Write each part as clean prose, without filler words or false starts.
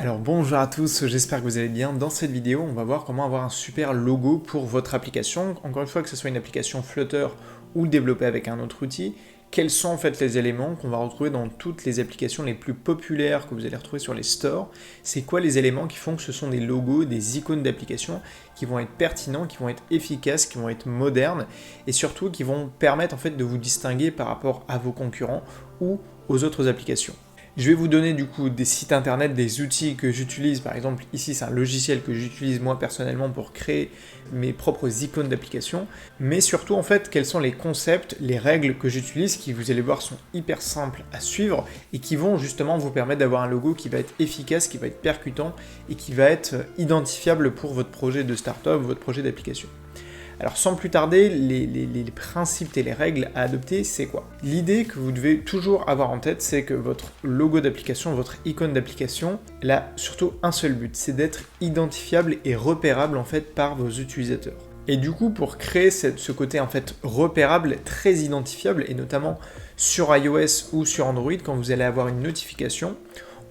Alors bonjour à tous, j'espère que vous allez bien. Dans cette vidéo, on va voir comment avoir un super logo pour votre application. Encore une fois, que ce soit une application Flutter ou développée avec un autre outil, quels sont en fait les éléments qu'on va retrouver dans toutes les applications les plus populaires que vous allez retrouver sur les stores. C'est quoi les éléments qui font que ce sont des logos, des icônes d'applications qui vont être pertinents, qui vont être efficaces, qui vont être modernes et surtout qui vont permettre en fait de vous distinguer par rapport à vos concurrents ou aux autres applications. Je vais vous donner du coup des sites internet, des outils que j'utilise. Par exemple, ici c'est un logiciel que j'utilise moi personnellement pour créer mes propres icônes d'application. Mais surtout en fait, quels sont les concepts, les règles que j'utilise qui, vous allez voir, sont hyper simples à suivre et qui vont justement vous permettre d'avoir un logo qui va être efficace, qui va être percutant et qui va être identifiable pour votre projet de startup, votre projet d'application. Alors sans plus tarder, les principes et les règles à adopter, c'est quoi? L'idée que vous devez toujours avoir en tête, c'est que votre logo d'application, votre icône d'application, elle a surtout un seul but, c'est d'être identifiable et repérable en fait par vos utilisateurs. Et du coup, pour créer ce côté en fait repérable, très identifiable, et notamment sur iOS ou sur Android, quand vous allez avoir une notification,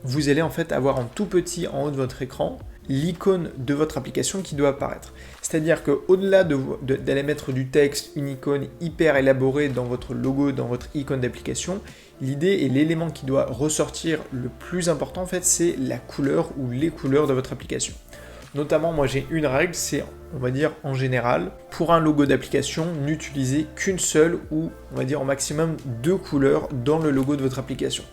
vous allez en fait avoir en tout petit en haut de votre écran l'icône de votre application qui doit apparaître. C'est-à-dire qu'au-delà d'aller mettre du texte, une icône hyper élaborée dans votre logo, dans votre icône d'application, l'idée et l'élément qui doit ressortir le plus important en fait, c'est la couleur ou les couleurs de votre application. Notamment, moi j'ai une règle, c'est, on va dire en général, pour un logo d'application, n'utilisez qu'une seule ou, on va dire au maximum, 2 couleurs dans le logo de votre application.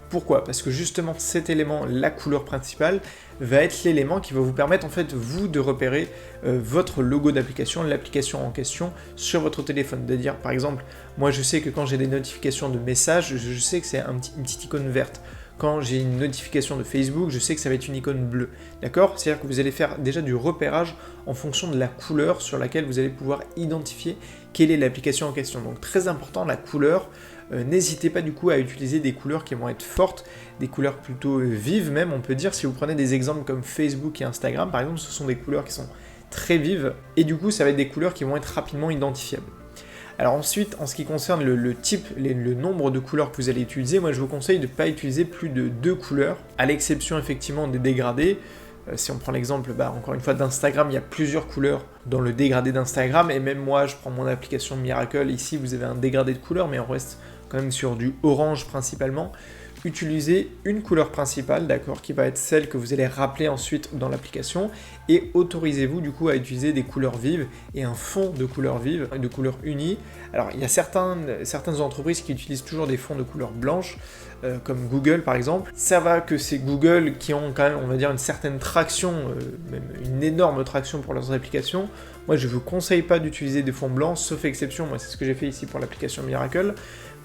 Pourquoi? Parce que justement cet élément, la couleur principale, va être l'élément qui va vous permettre en fait vous de repérer votre logo d'application, l'application en question sur votre téléphone. C'est-à-dire par exemple, moi je sais que quand j'ai des notifications de messages, je sais que c'est une petite icône verte. Quand j'ai une notification de Facebook, je sais que ça va être une icône bleue. D'accord? C'est-à-dire que vous allez faire déjà du repérage en fonction de la couleur sur laquelle vous allez pouvoir identifier quelle est l'application en question. Donc très important, la couleur. N'hésitez pas du coup à utiliser des couleurs qui vont être fortes, des couleurs plutôt vives même, on peut dire. Si vous prenez des exemples comme Facebook et Instagram, par exemple, ce sont des couleurs qui sont très vives. Et du coup, ça va être des couleurs qui vont être rapidement identifiables. Alors ensuite, en ce qui concerne le type, le nombre de couleurs que vous allez utiliser, moi je vous conseille de ne pas utiliser plus de 2 couleurs, à l'exception effectivement des dégradés. Si on prend l'exemple, encore une fois, d'Instagram, il y a plusieurs couleurs dans le dégradé d'Instagram, et même moi, je prends mon application Miracle, ici vous avez un dégradé de couleurs, mais on reste quand même sur du orange principalement. Utilisez une couleur principale, d'accord, qui va être celle que vous allez rappeler ensuite dans l'application, et autorisez-vous du coup à utiliser des couleurs vives et un fond de couleurs vives, de couleurs unies. Alors il y a certaines entreprises qui utilisent toujours des fonds de couleurs blanches, comme Google par exemple. Ça va que c'est Google qui ont quand même, on va dire, une certaine traction, même une énorme traction pour leurs applications. Moi je ne vous conseille pas d'utiliser des fonds blancs, sauf exception, moi c'est ce que j'ai fait ici pour l'application Miracle.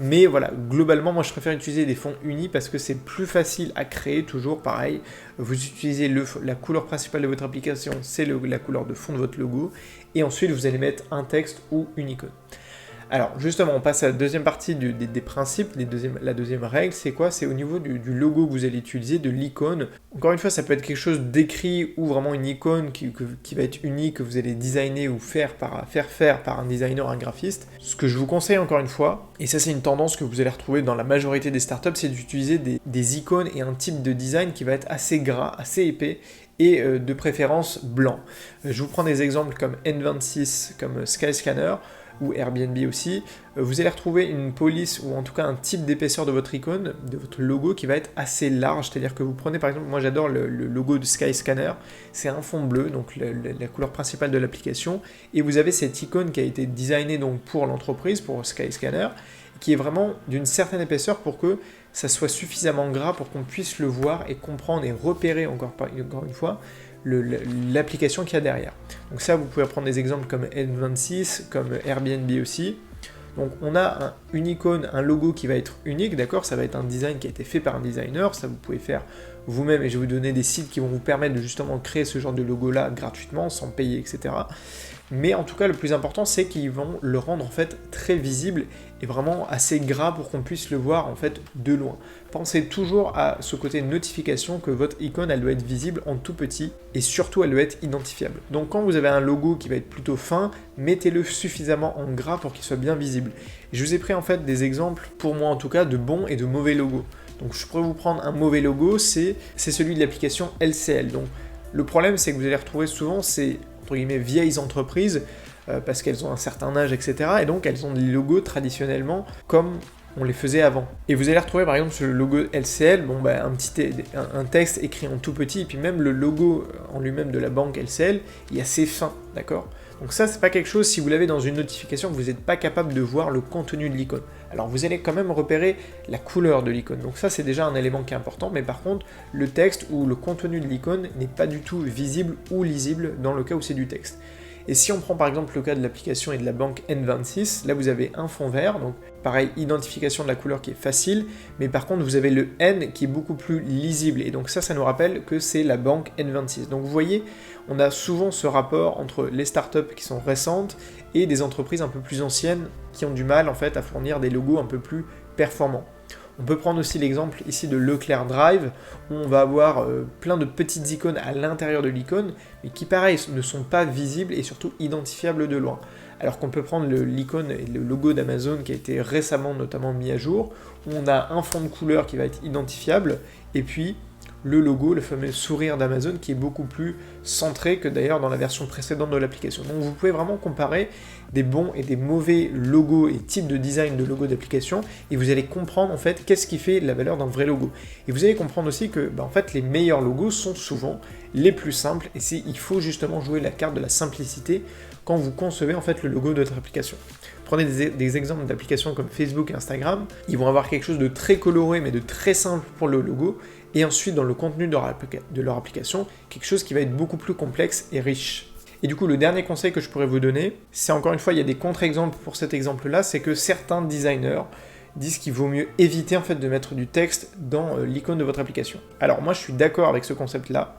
Mais voilà, globalement, moi je préfère utiliser des fonds unis parce que c'est plus facile à créer, toujours pareil. Vous utilisez la couleur principale de votre application, c'est la couleur de fond de votre logo, et ensuite vous allez mettre un texte ou une icône. Alors justement, on passe à la deuxième partie des principes. La deuxième règle, c'est quoi? C'est au niveau du logo que vous allez utiliser, de l'icône. Encore une fois, ça peut être quelque chose d'écrit ou vraiment une icône qui va être unique, que vous allez designer ou faire faire par un designer, un graphiste. Ce que je vous conseille encore une fois, et ça c'est une tendance que vous allez retrouver dans la majorité des startups, c'est d'utiliser des icônes et un type de design qui va être assez gras, assez épais, et de préférence blanc. Je vous prends des exemples comme N26, comme Skyscanner, ou Airbnb aussi, vous allez retrouver une police ou en tout cas un type d'épaisseur de votre icône, de votre logo qui va être assez large, c'est-à-dire que vous prenez par exemple, moi j'adore le logo de Skyscanner, c'est un fond bleu, donc la couleur principale de l'application, et vous avez cette icône qui a été designée donc pour l'entreprise, pour Skyscanner, qui est vraiment d'une certaine épaisseur pour que ça soit suffisamment gras pour qu'on puisse le voir et comprendre et repérer encore une fois l'application qu'il y a derrière. Donc ça, vous pouvez prendre des exemples comme N26, comme Airbnb aussi. Donc on a une icône, un logo qui va être unique, d'accord? Ça va être un design qui a été fait par un designer, ça vous pouvez faire vous-même, et je vais vous donner des sites qui vont vous permettre de justement créer ce genre de logo-là gratuitement, sans payer, etc. Mais en tout cas, le plus important, c'est qu'ils vont le rendre en fait très visible et vraiment assez gras pour qu'on puisse le voir en fait de loin. Pensez toujours à ce côté notification, que votre icône, elle doit être visible en tout petit et surtout elle doit être identifiable. Donc quand vous avez un logo qui va être plutôt fin, mettez-le suffisamment en gras pour qu'il soit bien visible. Je vous ai pris en fait des exemples, pour moi en tout cas, de bons et de mauvais logos. Donc je pourrais vous prendre un mauvais logo, c'est celui de l'application LCL. Donc le problème, c'est que vous allez retrouver souvent ces, entre guillemets, vieilles entreprises, parce qu'elles ont un certain âge, etc. Et donc elles ont des logos traditionnellement comme on les faisait avant. Et vous allez retrouver par exemple sur le logo LCL, un texte écrit en tout petit, et puis même le logo en lui-même de la banque LCL, il est assez fin, d'accord? Donc ça, c'est pas quelque chose, si vous l'avez dans une notification, vous n'êtes pas capable de voir le contenu de l'icône. Alors vous allez quand même repérer la couleur de l'icône, donc ça c'est déjà un élément qui est important, mais par contre, le texte ou le contenu de l'icône n'est pas du tout visible ou lisible dans le cas où c'est du texte. Et si on prend par exemple le cas de l'application et de la banque N26, là vous avez un fond vert, donc pareil, identification de la couleur qui est facile, mais par contre vous avez le N qui est beaucoup plus lisible, et donc ça nous rappelle que c'est la banque N26. Donc vous voyez, on a souvent ce rapport entre les startups qui sont récentes et des entreprises un peu plus anciennes qui ont du mal en fait à fournir des logos un peu plus performants. On peut prendre aussi l'exemple ici de Leclerc Drive, où on va avoir plein de petites icônes à l'intérieur de l'icône, mais qui pareil ne sont pas visibles et surtout identifiables de loin. Alors qu'on peut prendre l'icône et le logo d'Amazon qui a été récemment notamment mis à jour, où on a un fond de couleur qui va être identifiable, et puis le logo, le fameux sourire d'Amazon, qui est beaucoup plus centré que d'ailleurs dans la version précédente de l'application. Donc vous pouvez vraiment comparer des bons et des mauvais logos et types de design de logo d'application, et vous allez comprendre en fait qu'est-ce qui fait la valeur d'un vrai logo. Et vous allez comprendre aussi que en fait les meilleurs logos sont souvent les plus simples, et il faut justement jouer la carte de la simplicité quand vous concevez en fait le logo de votre application. Prenez des exemples d'applications comme Facebook et Instagram, ils vont avoir quelque chose de très coloré mais de très simple pour le logo, et ensuite dans le contenu de leur application, quelque chose qui va être beaucoup plus complexe et riche. Et du coup, le dernier conseil que je pourrais vous donner, c'est encore une fois, il y a des contre-exemples pour cet exemple-là, c'est que certains designers disent qu'il vaut mieux éviter en fait de mettre du texte dans l'icône de votre application. Alors moi, je suis d'accord avec ce concept-là,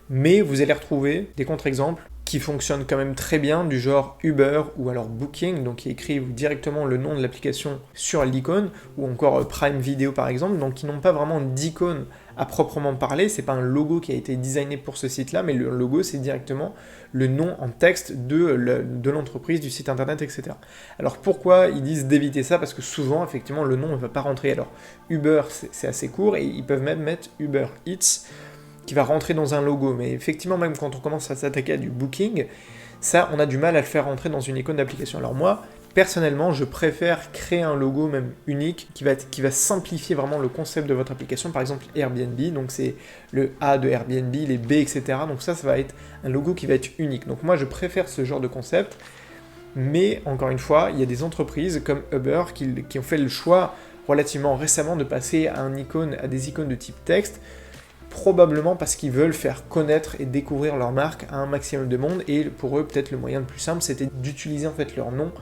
mais vous allez retrouver des contre-exemples qui fonctionnent quand même très bien, du genre Uber ou alors Booking, donc qui écrivent directement le nom de l'application sur l'icône, ou encore Prime Video par exemple, donc qui n'ont pas vraiment d'icône à proprement parler, c'est pas un logo qui a été designé pour ce site-là, mais le logo c'est directement le nom en texte de l'entreprise, du site internet, etc. Alors pourquoi ils disent d'éviter ça? Parce que souvent, effectivement, le nom ne va pas rentrer. Alors Uber, c'est assez court, et ils peuvent même mettre Uber Eats, qui va rentrer dans un logo, mais effectivement, même quand on commence à s'attaquer à du booking, ça, on a du mal à le faire rentrer dans une icône d'application. Alors moi, personnellement, je préfère créer un logo même unique qui va simplifier vraiment le concept de votre application. Par exemple, Airbnb, donc c'est le A de Airbnb, les B, etc. Donc ça va être un logo qui va être unique. Donc moi, je préfère ce genre de concept, mais encore une fois, il y a des entreprises comme Uber qui ont fait le choix relativement récemment de passer à des icônes de type texte, probablement parce qu'ils veulent faire connaître et découvrir leur marque à un maximum de monde, et pour eux, peut-être le moyen le plus simple, c'était d'utiliser en fait leur nom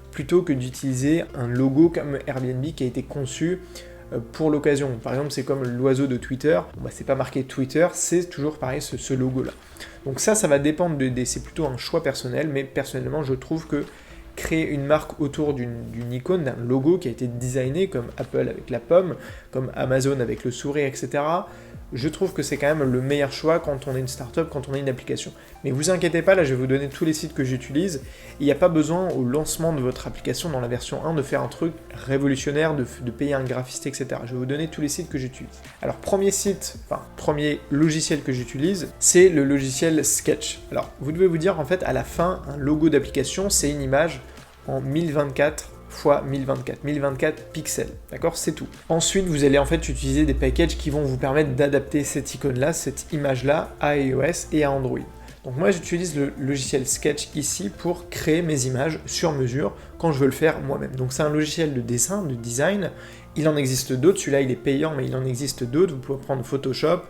plutôt que d'utiliser un logo comme Airbnb qui a été conçu pour l'occasion. Par exemple, c'est comme l'oiseau de Twitter, c'est pas marqué Twitter, c'est toujours pareil ce logo-là. Donc ça va dépendre c'est plutôt un choix personnel, mais personnellement, je trouve que créer une marque autour d'une icône, d'un logo qui a été designé comme Apple avec la pomme, comme Amazon avec le sourire, etc., je trouve que c'est quand même le meilleur choix quand on est une startup, quand on est une application. Mais vous inquiétez pas, là je vais vous donner tous les sites que j'utilise. Il n'y a pas besoin au lancement de votre application dans la version 1 de faire un truc révolutionnaire, de payer un graphiste, etc. Je vais vous donner tous les sites que j'utilise. Alors premier logiciel que j'utilise, c'est le logiciel Sketch. Alors vous devez vous dire en fait à la fin, un logo d'application, c'est une image en 1024 x 1024 pixels, d'accord, c'est tout. Ensuite, vous allez en fait utiliser des packages qui vont vous permettre d'adapter cette icône-là, cette image-là à iOS et à Android. Donc moi, j'utilise le logiciel Sketch ici pour créer mes images sur mesure quand je veux le faire moi-même. Donc c'est un logiciel de dessin, de design. Il en existe d'autres, celui-là il est payant, mais il en existe d'autres. Vous pouvez prendre Photoshop,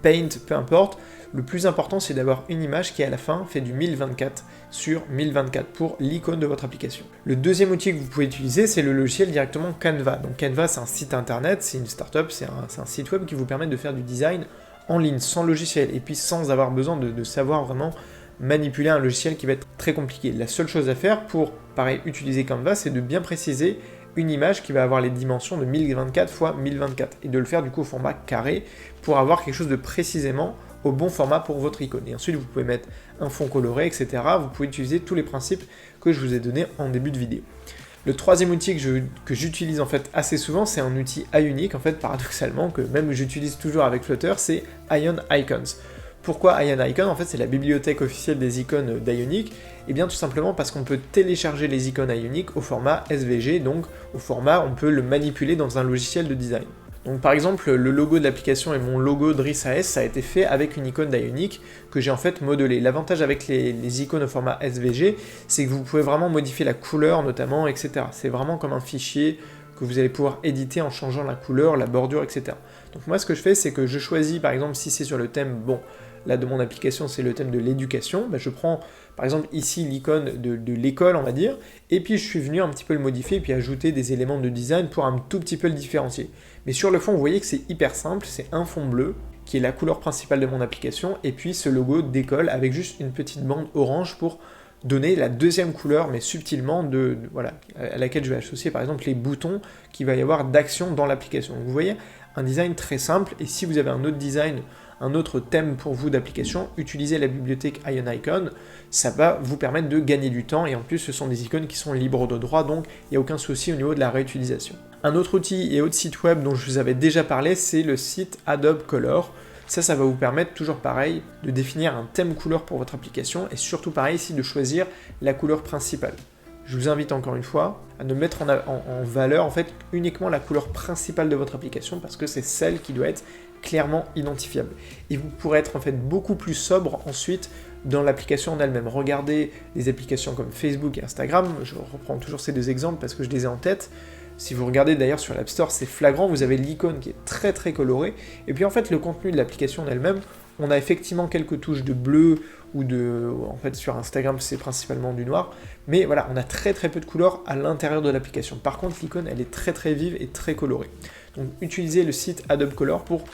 Paint, peu importe. Le plus important, c'est d'avoir une image qui, à la fin, fait du 1024 sur 1024 pour l'icône de votre application. Le deuxième outil que vous pouvez utiliser, c'est le logiciel directement Canva. Donc Canva, c'est un site internet, c'est une startup, c'est un site web qui vous permet de faire du design en ligne, sans logiciel, et puis sans avoir besoin de savoir vraiment manipuler un logiciel qui va être très compliqué. La seule chose à faire pour, pareil, utiliser Canva, c'est de bien préciser une image qui va avoir les dimensions de 1024 x 1024, et de le faire du coup au format carré pour avoir quelque chose de précisément au bon format pour votre icône. Et ensuite, vous pouvez mettre un fond coloré, etc. Vous pouvez utiliser tous les principes que je vous ai donnés en début de vidéo. Le troisième outil que j'utilise en fait assez souvent, c'est un outil Ionic, en fait paradoxalement, que même j'utilise toujours avec Flutter, c'est Ion Icons. Pourquoi Ion Icon? En fait, c'est la bibliothèque officielle des icônes d'Ionic. Et bien tout simplement parce qu'on peut télécharger les icônes Ionic au format SVG, donc au format on peut le manipuler dans un logiciel de design. Donc par exemple, le logo de l'application et mon logo Driss AS, ça a été fait avec une icône d'Ionic que j'ai en fait modelée. L'avantage avec les icônes au format SVG, c'est que vous pouvez vraiment modifier la couleur notamment, etc. C'est vraiment comme un fichier que vous allez pouvoir éditer en changeant la couleur, la bordure, etc. Donc moi ce que je fais, c'est que je choisis par exemple si c'est sur le thème, bon, là de mon application c'est le thème de l'éducation, je prends par exemple ici l'icône de l'école on va dire, et puis je suis venu un petit peu le modifier, et puis ajouter des éléments de design pour un tout petit peu le différencier. Mais sur le fond vous voyez que c'est hyper simple, c'est un fond bleu, qui est la couleur principale de mon application, et puis ce logo d'école avec juste une petite bande orange pour donner la deuxième couleur, mais subtilement, voilà, à laquelle je vais associer par exemple les boutons qu'il va y avoir d'action dans l'application. Vous voyez, un design très simple, et si vous avez un autre design, un autre thème pour vous d'application, utilisez la bibliothèque Ion Icon, ça va vous permettre de gagner du temps, et en plus ce sont des icônes qui sont libres de droit, donc il n'y a aucun souci au niveau de la réutilisation. Un autre outil et autre site web dont je vous avais déjà parlé, c'est le site Adobe Color. Ça va vous permettre, toujours pareil, de définir un thème couleur pour votre application, et surtout pareil ici de choisir la couleur principale. Je vous invite encore une fois à ne mettre en valeur en fait uniquement la couleur principale de votre application, parce que c'est celle qui doit être clairement identifiable. Et vous pourrez être en fait beaucoup plus sobre ensuite dans l'application en elle-même. Regardez les applications comme Facebook et Instagram, je reprends toujours ces deux exemples parce que je les ai en tête. Si vous regardez d'ailleurs sur l'App Store, c'est flagrant, vous avez l'icône qui est très très colorée, et puis en fait le contenu de l'application en elle-même, on a effectivement quelques touches de bleu, ou en fait sur Instagram c'est principalement du noir, mais voilà, on a très très peu de couleurs à l'intérieur de l'application. Par contre l'icône elle est très très vive et très colorée. Donc utilisez le site Adobe Color pour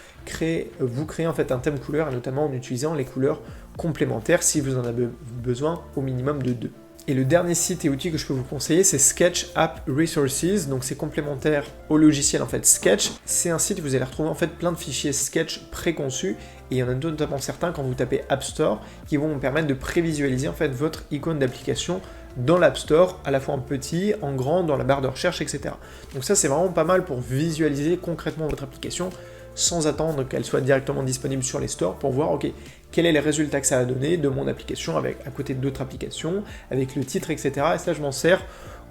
vous créer en fait un thème couleur, et notamment en utilisant les couleurs complémentaires si vous en avez besoin, au minimum de 2. Et le dernier site et outil que je peux vous conseiller, c'est Sketch App Resources, donc c'est complémentaire au logiciel en fait Sketch. C'est un site où vous allez retrouver en fait plein de fichiers Sketch préconçus, et il y en a notamment certains quand vous tapez App Store qui vont vous permettre de prévisualiser en fait votre icône d'application dans l'App Store, à la fois en petit, en grand, dans la barre de recherche, etc. Donc ça c'est vraiment pas mal pour visualiser concrètement votre application sans attendre qu'elle soit directement disponible sur les stores, pour voir ok, quels sont les résultats que ça a donné de mon application à côté d'autres applications, avec le titre, etc. Et ça je m'en sers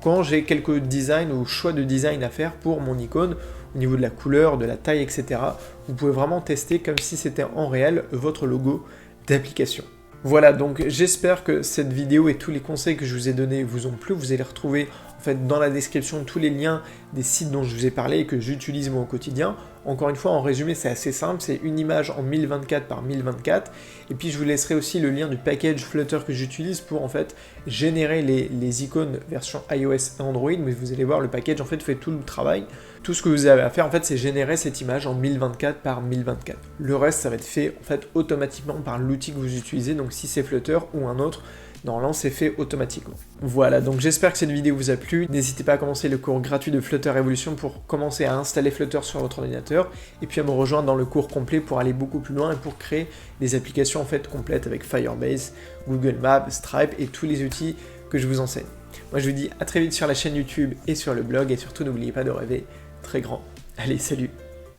quand j'ai quelques designs ou choix de design à faire pour mon icône, au niveau de la couleur, de la taille, etc. Vous pouvez vraiment tester comme si c'était en réel votre logo d'application. Voilà, donc j'espère que cette vidéo et tous les conseils que je vous ai donnés vous ont plu. Vous allez retrouver en fait dans la description tous les liens des sites dont je vous ai parlé et que j'utilise moi au quotidien. Encore une fois, en résumé, c'est assez simple, c'est une image en 1024 par 1024, et puis je vous laisserai aussi le lien du package Flutter que j'utilise pour en fait générer les icônes version iOS et Android, mais vous allez voir, le package en fait fait tout le travail. Tout ce que vous avez à faire en fait, c'est générer cette image en 1024 par 1024. Le reste, ça va être fait en fait automatiquement par l'outil que vous utilisez, donc si c'est Flutter ou un autre, normalement c'est fait automatiquement. Voilà, donc j'espère que cette vidéo vous a plu. N'hésitez pas à commencer le cours gratuit de Flutter Evolution pour commencer à installer Flutter sur votre ordinateur, et puis à me rejoindre dans le cours complet pour aller beaucoup plus loin et pour créer des applications en fait complètes avec Firebase, Google Maps, Stripe et tous les outils que je vous enseigne. Moi je vous dis à très vite sur la chaîne YouTube et sur le blog, et surtout n'oubliez pas de rêver très grand. Allez, salut!